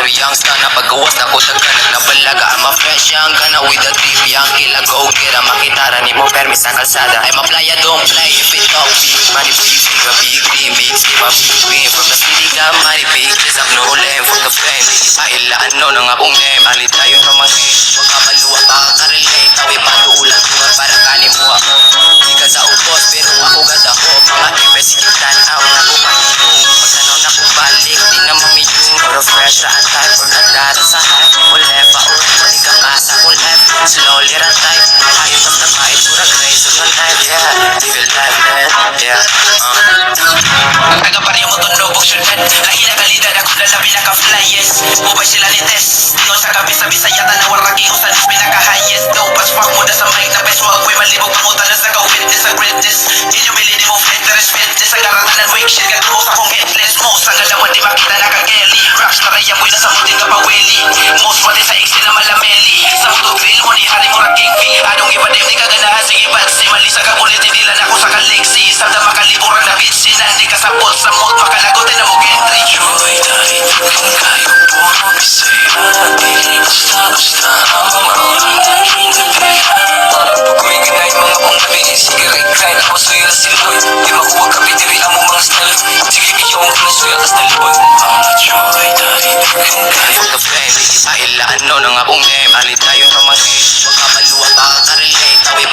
Pero youngsta na paggawas na ko taga nagbalaga. I'm a fresh young kana with a team young kila go kira makitara ni mo permis sa kalsada. I'm a playa don't play if it don't be money big a big dream big see my big dream from the city got money big there's up no lame from the fame paila ano nang akong name ali tayo na mga wag ka maluwa pa karelate tabi patuulan tunga para kanin mo ako di ka sa ubos pero ako ganda ko mga ipes kitan out na ko pagtong pagkanaw na ko balik di na mamiyong pero fresh sa atay for na data sa hype ulep pa di ka masa ulep slowly ratay ayos sa tapay pura grace on the night yeah feel like that yeah ang taga-baryo mo tunog buksyunan lahi na kalidad ako na pinaka-flyest mubay sila ni Tess ingon sa kabisa-bisa yata na waragi usan is pinaka-highest dope as fuck mo na sa mic na best wag ko'y malibog pangutan na sa ka-witness sa greatness inyumili ni mo fitness fitness ang garanganan wake shit gagawin sa kong headless most ang galawan di makita na kageli rocks na raya mo'y nasa muting kapaweli most wate sa iksi na malameli sa mundo grill mo ni hari mo raking fee anong ipadim di kaganahan sige ba't si mali sa kagulit hindi lang ako sa kaliksi sa dama kaliburan na bitch sinandi ka sa pot sa mood makalagotin na mo gentry Joy dahil kung kayo puro bisaya di basta-basta ang mga kumiganay mga pong nabinin sige right grind ako suyo na siloy di makuha kapitiri ang mga style sige bigyan ko na suya tas naliboy ang joy dahil kung kayo the fame paila ano nang akong name ali tayo na mga wag ka maluwa pa karelate tabi